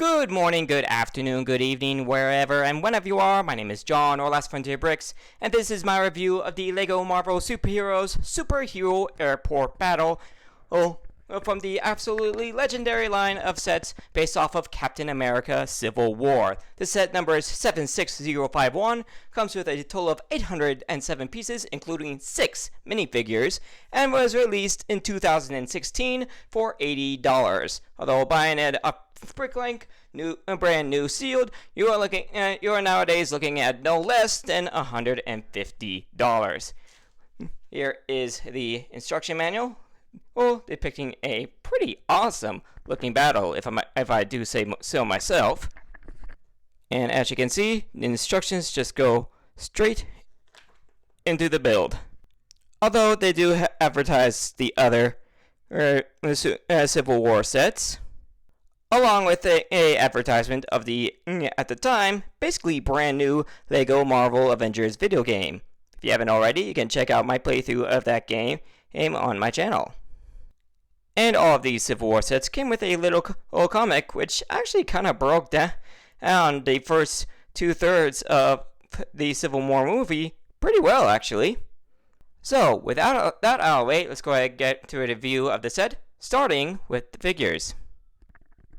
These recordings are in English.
Good morning, good afternoon, good evening, wherever and whenever you are. My name is John, or Last Frontier Bricks, and this is my review of the LEGO Marvel Superheroes Superhero Airport Battle from the absolutely legendary line of sets based off of Captain America Civil War. The set number is 76051, comes with a total of 807 pieces, including 6 minifigures, and was released in 2016 for $80. Although buying it up brick link, brand new sealed, you are nowadays looking at no less than $150. Here is the instruction manual, depicting a pretty awesome looking battle, if I do say so myself. And as you can see, the instructions just go straight into the build. Although they do advertise the other Civil War sets, along with a advertisement of the, at the time, basically brand new LEGO Marvel Avengers video game. If you haven't already, you can check out my playthrough of that game on my channel. And all of these Civil War sets came with a little comic, which actually kind of broke down the first 2/3 of the Civil War movie pretty well, actually. So, without that out of the way, let's go ahead and get to a review of the set, starting with the figures.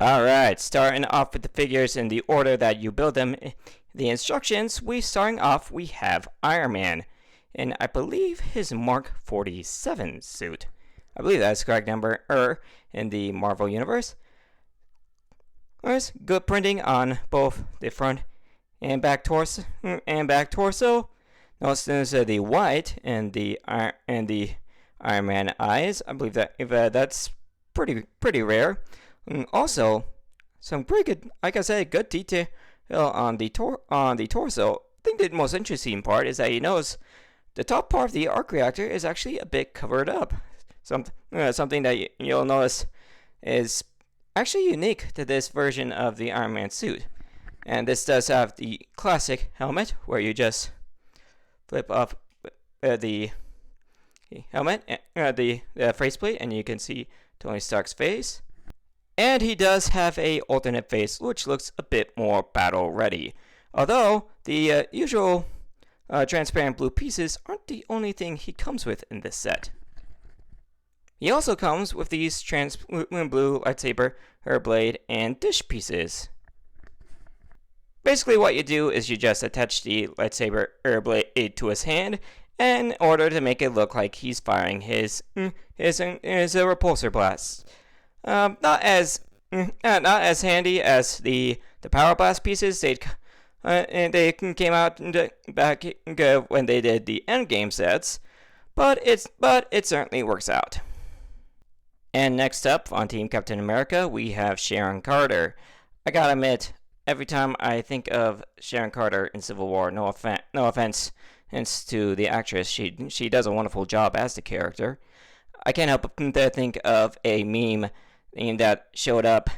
Alright, starting off with the figures in the order that you build them. The instructions, starting off, we have Iron Man, and I believe his Mark 47 suit. I believe that's the correct number in the Marvel Universe. There's good printing on both the front and back torso. Notice the white and the Iron Man eyes. I believe that that's pretty rare. And also, some pretty good, like I said, good detail on the torso. I think the most interesting part is that you notice the top part of the arc reactor is actually a bit covered up. Something that you'll notice is actually unique to this version of the Iron Man suit. And this does have the classic helmet, where you just flip up the helmet, the faceplate, and you can see Tony Stark's face. And he does have a alternate face, which looks a bit more battle ready. Although the usual transparent blue pieces aren't the only thing he comes with in this set. He also comes with these transparent blue lightsaber, her blade, and dish pieces. Basically what you do is you just attach the lightsaber blade to his hand in order to make it look like he's firing his repulsor blast. Not as handy as the power blast pieces. And they came out back when they did the Endgame sets, but it certainly works out. And next up on Team Captain America, we have Sharon Carter. I gotta admit, every time I think of Sharon Carter in Civil War, no offense to the actress, she does a wonderful job as the character. I can't help but think of a meme that showed up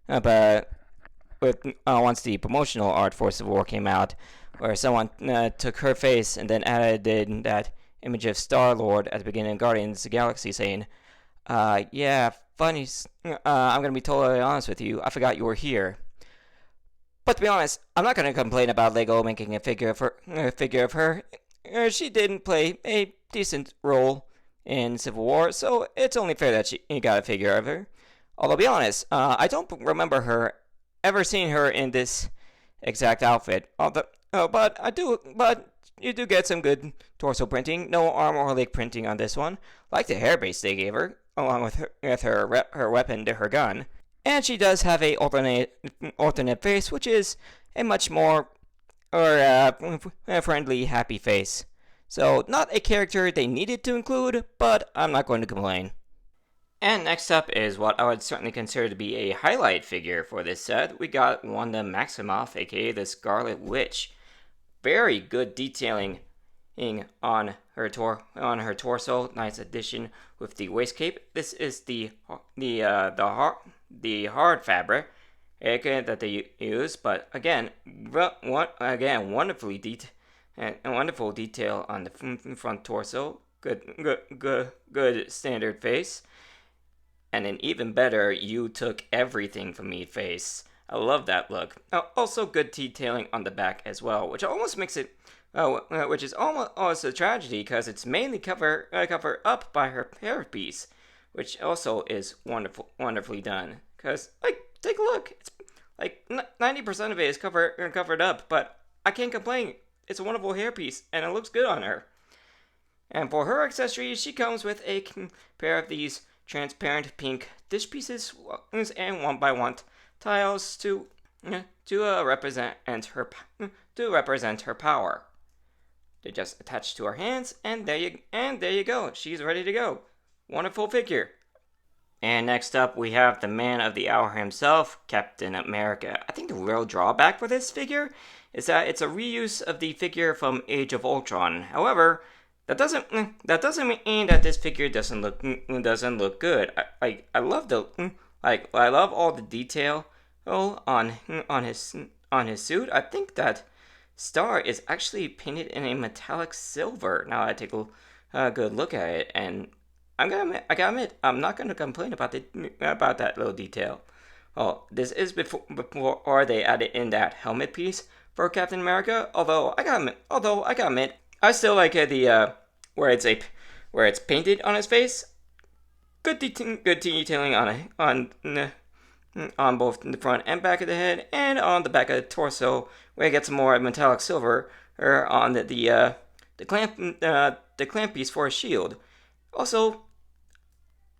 once the promotional art for Civil War came out, where someone took her face and then added that image of Star-Lord at the beginning of Guardians of the Galaxy saying, yeah, funny, I'm going to be totally honest with you, I forgot you were here. But to be honest, I'm not going to complain about LEGO making a figure of her. She didn't play a decent role in Civil War, so it's only fair that you got a figure of her. Although, to be honest, I don't remember ever seeing her in this exact outfit. But you do get some good torso printing. No arm or leg printing on this one, like the hair base they gave her, along with her weapon to her gun. And she does have a alternate face, which is a much more friendly, happy face. So, not a character they needed to include, but I'm not going to complain. And next up is what I would certainly consider to be a highlight figure for this set. We got Wanda Maximoff, aka the Scarlet Witch. Very good detailing on her torso. Nice addition with the waist cape. This is the hard fabric that they use, but again, wonderful detail on the front torso. Good standard face. And an even better "you took everything from me" face. I love that look. Also, good detailing on the back as well, which almost makes it, which is almost a tragedy because it's mainly covered up by her hairpiece, which also is wonderfully done. Because like, take a look, it's like 90% of it is covered up, but I can't complain. It's a wonderful hairpiece, and it looks good on her. And for her accessories, she comes with a pair of these transparent pink dish pieces and one by one tiles represent her power. They just attach to her hands, and there you go. She's ready to go. Wonderful figure. And next up, we have the man of the hour himself, Captain America. I think the real drawback for this figure is that it's a reuse of the figure from Age of Ultron. However, that doesn't mean that this figure doesn't look good. I love I love all the detail on his suit. I think that Star is actually painted in a metallic silver. Now I take a good look at it, and I gotta admit, I'm not gonna complain about that little detail. Oh, this is before they added in that helmet piece for Captain America. Although I gotta admit, I still like where it's painted on his face. Good detailing on both the front and back of the head, and on the back of the torso, where it gets more metallic silver on the clamp piece for a shield. Also,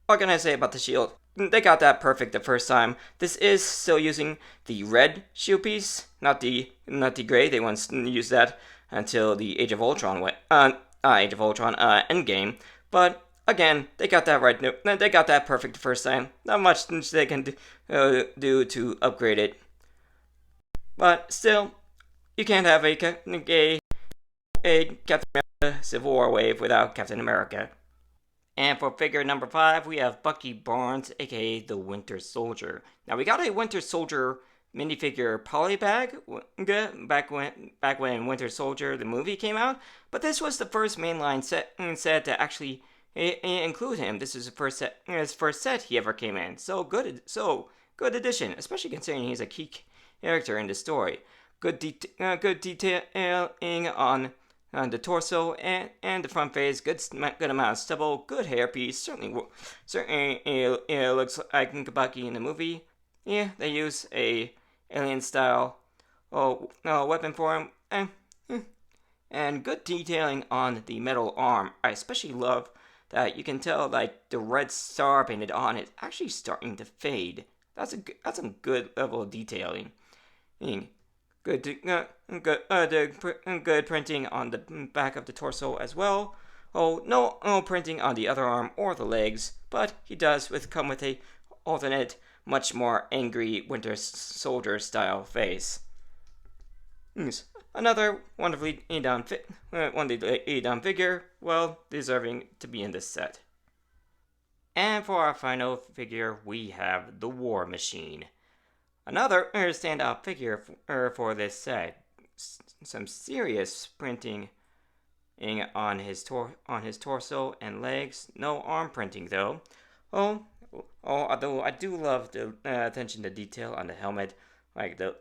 what can I say about the shield? They got that perfect the first time. This is still using the red shield piece, not the gray. They once used that until the Age of Ultron Endgame. But again, they got that right. They got that perfect the first time. Not much they can do to upgrade it. But still, you can't have a Captain America Civil War wave without Captain America. And for figure number 5, we have Bucky Barnes, aka the Winter Soldier. Now we got a Winter Soldier minifigure polybag back when Winter Soldier the movie came out, but this was the first mainline set to actually include him. This is his first set he ever came in. So good addition, especially considering he's a key character in the story. Good detailing on the torso and the front face, good amount of stubble, good hairpiece. Certainly looks like Bucky in the movie. Yeah, they use a alien style weapon for him, and good detailing on the metal arm. I especially love that you can tell like the red star painted on it actually starting to fade. That's a good level of detailing. Good printing on the back of the torso as well. Oh, no printing on the other arm or the legs, but he does come with a alternate, much more angry Winter Soldier style face. Another wonderfully down figure, well deserving to be in this set. And for our final figure, we have the War Machine. Another standout figure for this set. Some serious printing on his torso and legs. No arm printing though. Although I do love the attention to detail on the helmet, like the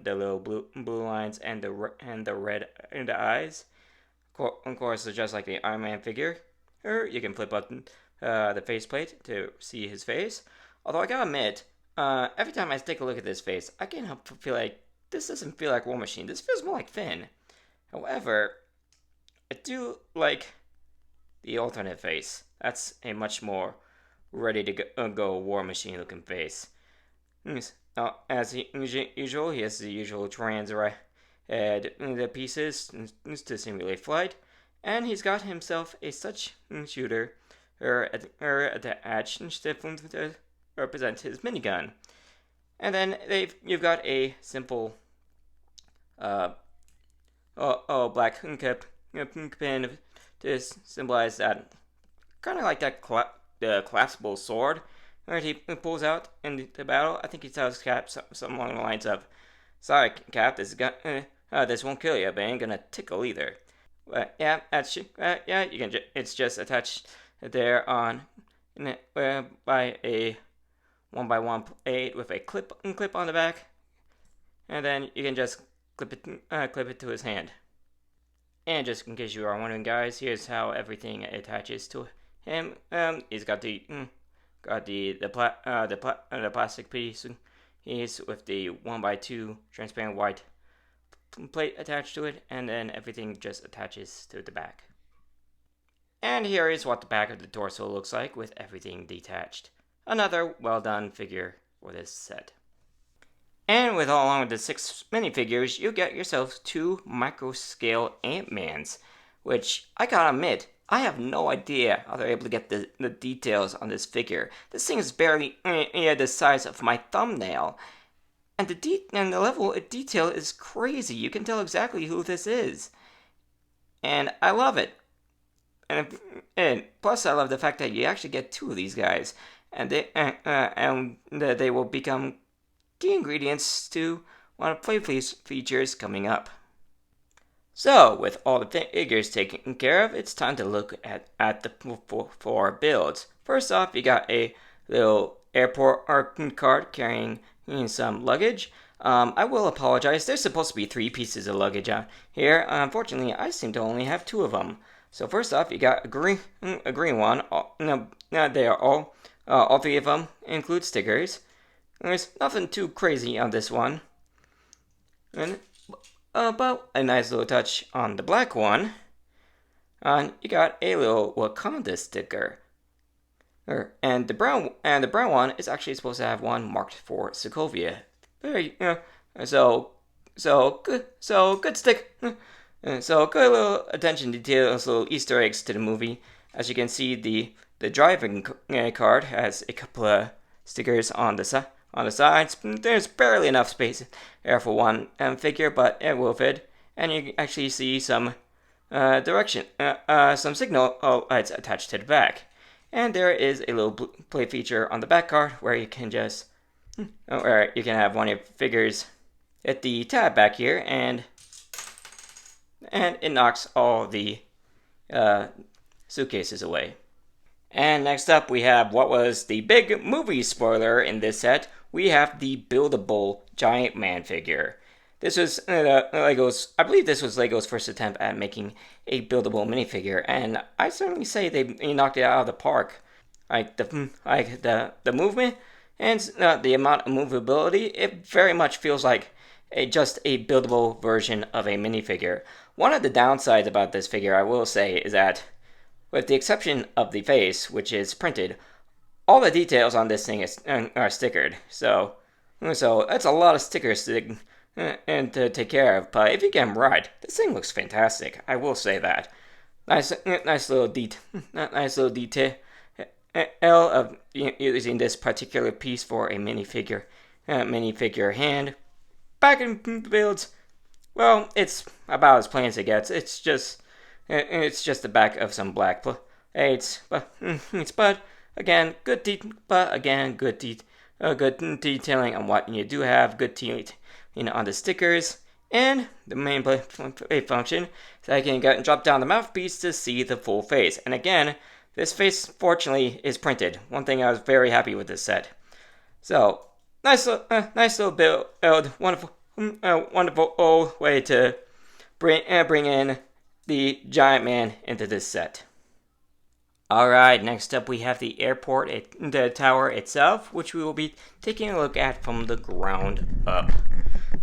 little blue lines and the red in the eyes. Of course, just like the Iron Man figure, you can flip up the faceplate to see his face. Although I gotta admit, every time I take a look at this face, I can't help feel like this doesn't feel like War Machine. This feels more like Finn. However, I do like the alternate face. That's a much more ready to go War Machine looking face. As usual, he has the usual trans the pieces to simulate flight, and he's got himself a such shooter attached to represent his minigun. And then you've got a simple black pin to symbolize that, kind of like that the collapsible sword that he pulls out in the battle. I think he tells Cap something along the lines of, "Sorry, Cap, this won't kill you, but ain't gonna tickle either." But yeah, you can. It's just attached there on by a 1x1 plate with a clip on the back. and then you can just clip it to his hand. And just in case you are wondering, guys, here's how everything attaches to him. He's got the plastic piece. He's with the 1x2 transparent white plate attached to it, and then everything just attaches to the back. And here is what the back of the torso looks like with everything detached. Another well done figure for this set. And with along with the 6 minifigures, you get yourself 2 micro-scale Ant-Mans, which I gotta admit, I have no idea how they're able to get the details on this figure. This thing is barely the size of my thumbnail, and the level of detail is crazy. You can tell exactly who this is, and I love it. And plus, I love the fact that you actually get 2 of these guys, and they will become key ingredients to one of play features coming up. So, with all the figures taken care of, it's time to look at the 4 builds. First off, you got a little airport cart carrying some luggage. I will apologize, there's supposed to be 3 pieces of luggage out here. Unfortunately, I seem to only have 2 of them. So first off, you got a green one. They are all 3 of them include stickers. There's nothing too crazy on this one. And but a nice little touch on the black one. You got a little Wakanda sticker. And the brown one is actually supposed to have one marked for Sokovia. Very so good stick. So good little attention to details, little Easter eggs to the movie. As you can see, the driving card has a couple of stickers on the sides. There's barely enough space there for one figure, but it will fit. And you actually see some some signal lights attached to the back. And there is a little play feature on the back card where you can just have one of your figures hit the tab back here, and it knocks all the suitcases away. And next up, we have what was the big movie spoiler in this set. We have the Buildable Giant Man figure. This was Lego's. I believe this was Lego's first attempt at making a buildable minifigure, and I certainly say they knocked it out of the park. The movement and the amount of movability, it very much feels like just a buildable version of a minifigure. One of the downsides about this figure, I will say, is that, with the exception of the face, which is printed, all the details on this thing are stickered. So that's a lot of stickers to take care of. But if you get them right, this thing looks fantastic. I will say that. Nice little detail of using this particular piece for a minifigure hand. Back in builds, well, it's about as plain as it gets. It's just the back of some black plates, but again, good detailing on what you do have. Good teeth, on the stickers, and the main play function is that you can drop down the mouthpiece to see the full face. And again, this face fortunately is printed. One thing I was very happy with this set. So nice little build. Wonderful old way to bring in the Giant Man into this set. Alright, next up we have the airport, the tower itself, which we will be taking a look at from the ground up.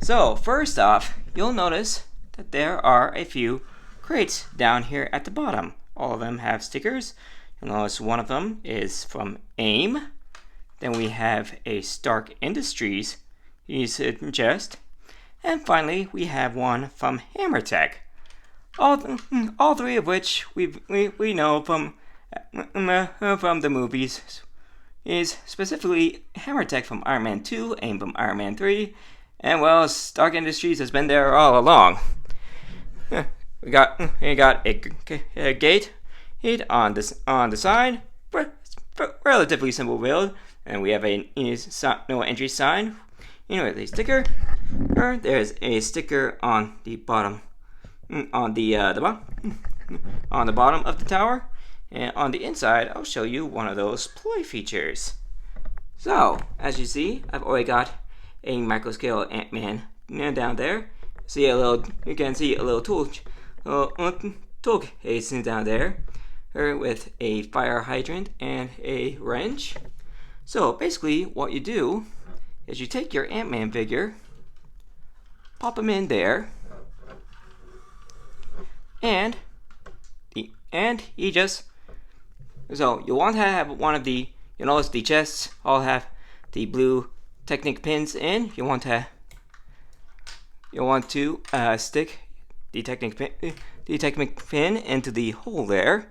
So, first off, you'll notice that there are a few crates down here at the bottom. All of them have stickers. You'll notice one of them is from AIM. Then we have a Stark Industries chest. And finally, we have one from HammerTech. All 3 of which we know from the movies, is specifically HammerTech from Iron Man 2, AIM from Iron Man 3, and well, Stark Industries has been there all along. We got a gate on the side, relatively simple build, and we have a no entry sign. With a sticker. There's a sticker on the bottom, on the bottom of the tower. And on the inside, I'll show you one of those play features. So, as you see, I've already got a microscale Ant-Man down there. You can see a little tool case down there, with a fire hydrant and a wrench. So basically, what you do is you take your Ant-Man figure, pop him in there, and he just, so you want to have one of the, you notice the chests all have the blue Technic pins in. You want to stick the Technic pin into the hole there.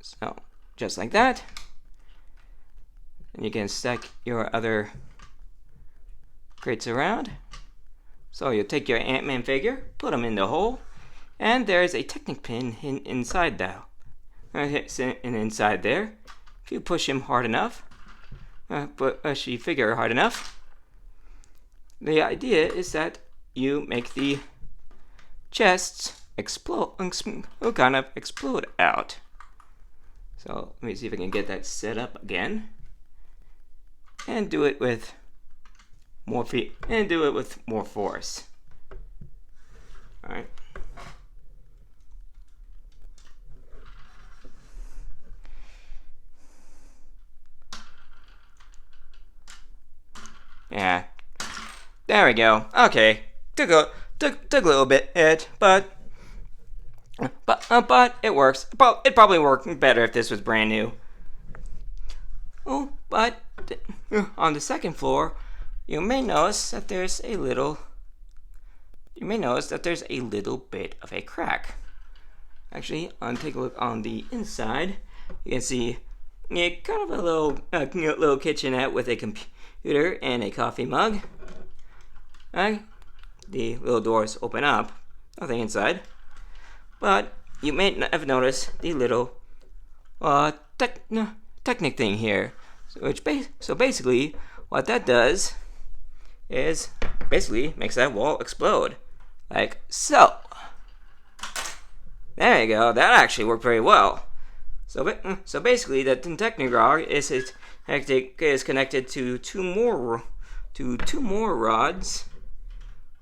So just like that. And you can stack your other crates around. So you take your Ant-Man figure, put them in the hole, and there's a Technic pin inside there. Inside there, if you push him hard enough, push the figure hard enough, the idea is that you make the chests explode out. So let me see if I can get that set up again, and do it with more force. All right. Yeah. There we go. Okay. Took a little bit, but it works. It probably worked better if this was brand new. Oh, but on the second floor, you may notice that there's a little bit of a crack. Actually, take a look on the inside. You can see kind of a little kitchenette with a computer and a coffee mug. The little doors open up, nothing inside. But you may have noticed the little Technic thing here. So basically, what that does is basically makes that wall explode, like so. There you go. That actually worked very well. So basically, the Technic rod is connected to two more rods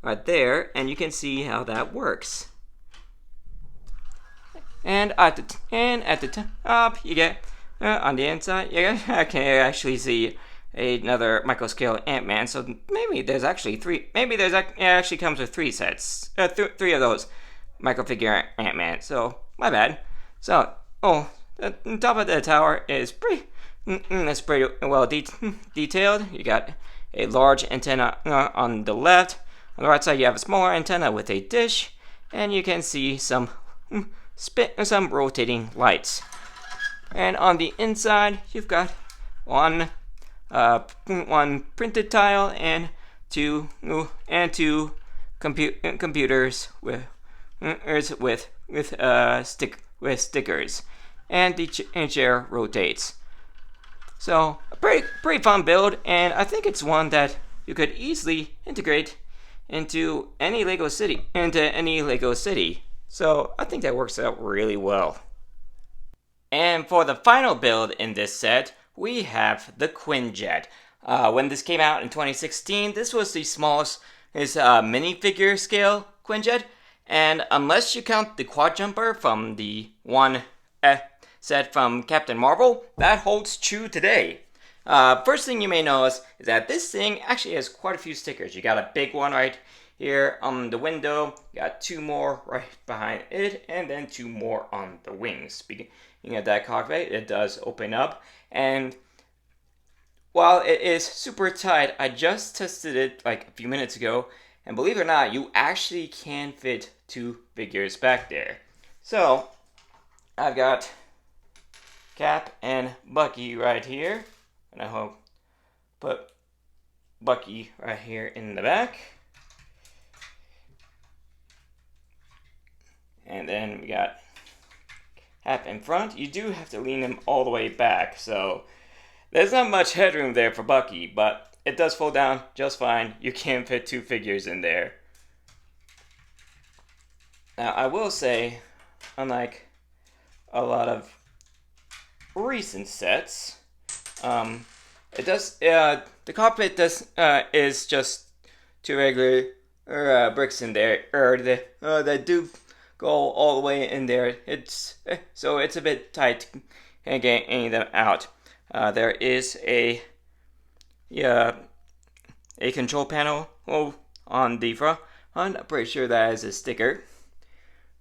right there, and you can see how that works. And at the top, you get on the inside, you can actually see another microscale Ant-Man. So maybe there's actually three. Maybe it actually comes with three sets, three of those microfigure Ant-Man. So my bad. So the top of the tower is pretty well detailed. You got a large antenna on the left. On the right side, you have a smaller antenna with a dish, and you can see some rotating lights. And on the inside, you've got one printed tile and two computers with stickers, and the chair rotates. So a pretty fun build, and I think it's one that you could easily integrate into any Lego city. So I think that works out really well. And for the final build in this set, we have the Quinjet. When this came out in 2016, this was the smallest minifigure scale Quinjet, and unless you count the quad jumper from the one set from Captain Marvel, that holds true today. First thing you may notice is that this thing actually has quite a few stickers. You got a big one right here on the window, you got two more right behind it, and then two more on the wings. Speaking of that cockpit, it does open up, and while it is super tight, I just tested it like a few minutes ago, and believe it or not, you actually can fit two figures back there. So I've got Cap and Bucky right here, and I'll put Bucky right here in the back. And then we got Cap in front. You do have to lean him all the way back, so there's not much headroom there for Bucky, but it does fold down just fine. You can fit two figures in there. Now, I will say, unlike a lot of recent sets, it does. The cockpit does is just two regular bricks in there, or that do go all the way in there. So it's a bit tight getting them out. There is a control panel on the front. I'm pretty sure that is a sticker.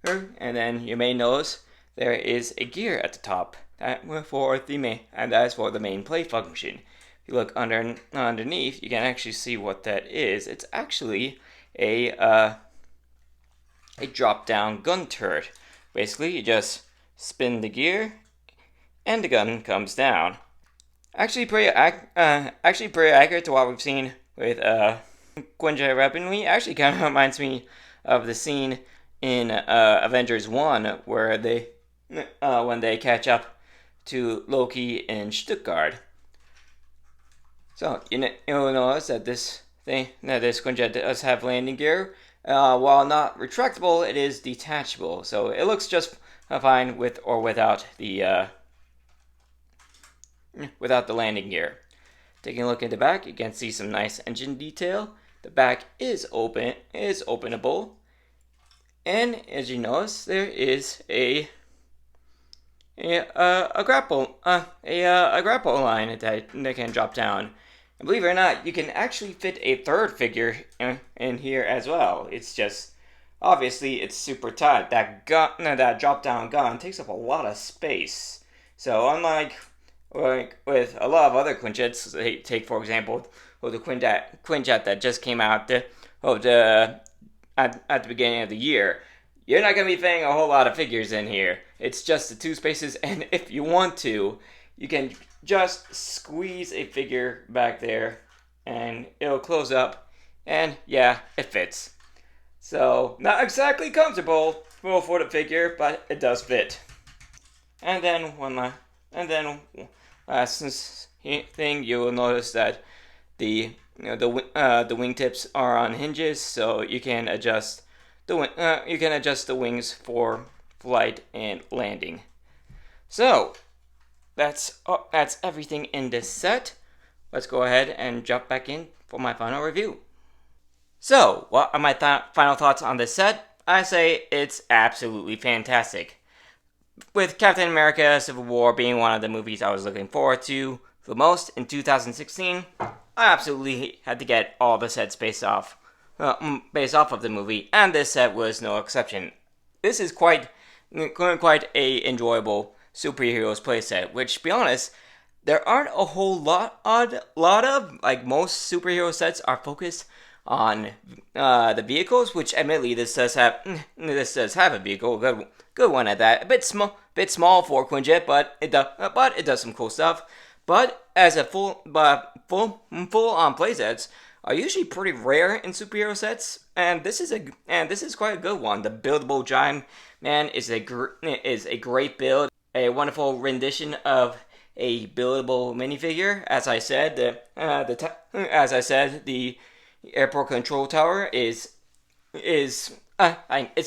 And then you may notice there is a gear at the top and that is for the main play function. If you look underneath, you can actually see what that is. It's actually a drop-down gun turret. Basically, you just spin the gear, and the gun comes down. Actually, pretty accurate to what we've seen with Quinjet weaponry. Actually, kind of reminds me of the scene in Avengers 1 where when they catch up to Loki in Stuttgart. So you'll notice that this Quinjet does have landing gear. While not retractable, it is detachable, so it looks just fine with or without the landing gear. Taking a look at the back, you can see some nice engine detail. The back is openable, and as you notice, there is a grapple line that can drop down. And believe it or not, you can actually fit a third figure in here as well. It's just obviously it's super tight. That drop down gun takes up a lot of space. So unlike with a lot of other Quinjets, take for example the Quinjet that just came out at the beginning of the year. You're not going to be fitting a whole lot of figures in here. It's just the two spaces, and if you want to, you can just squeeze a figure back there, and it'll close up, and yeah, it fits. So, not exactly comfortable for the figure, but it does fit. And then last thing, you will notice that the wingtips are on hinges, so you can adjust the wings for flight and landing. So that's everything in this set. Let's go ahead and jump back in for my final review. So, what are my final thoughts on this set? I say it's absolutely fantastic. With Captain America: Civil War being one of the movies I was looking forward to the most in 2016, I absolutely had to get all the sets based off of the movie, and this set was no exception. This is quite a enjoyable superheroes playset, which, to be honest, there aren't a whole lot of. Like, most superhero sets are focused on the vehicles, which admittedly this does have a vehicle, good one at that. A bit small for Quinjet, but it does some cool stuff. But as a full on playsets are usually pretty rare in superhero sets, and this is quite a good one. The Buildable Giant Man is a great build, a wonderful rendition of a buildable minifigure. As I said, the airport control tower it's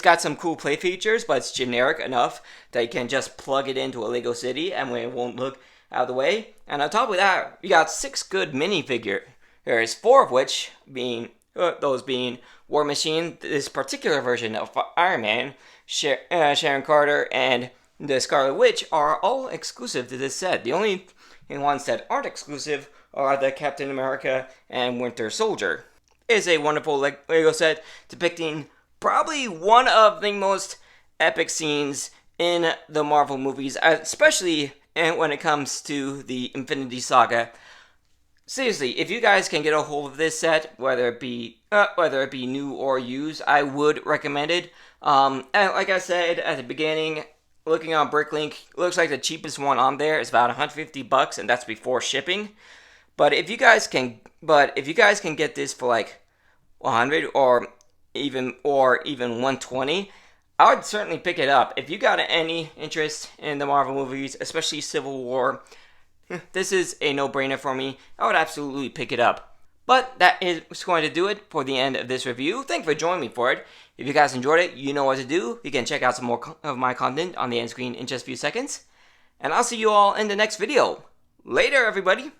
got some cool play features, but it's generic enough that you can just plug it into a Lego city and it won't look out of the way. And on top of that, we got 6 good minifigures, 4 of which being War Machine, this particular version of Iron Man, Sharon Carter, and the Scarlet Witch are all exclusive to this set. The only ones that aren't exclusive are the Captain America and Winter Soldier. It is a wonderful Lego set depicting probably one of the most epic scenes in the Marvel movies, especially when it comes to the Infinity Saga. Seriously, if you guys can get a hold of this set, whether it be new or used, I would recommend it. And like I said at the beginning, looking on Bricklink, looks like the cheapest one on there is about $150, and that's before shipping. But if you guys can get this for like 100 or even 120, I would certainly pick it up. If you got any interest in the Marvel movies, especially Civil War, this is a no-brainer for me. I would absolutely pick it up. But that is going to do it for the end of this review. Thank you for joining me for it. If you guys enjoyed it, you know what to do. You can check out some more of my content on the end screen in just a few seconds. And I'll see you all in the next video. Later, everybody.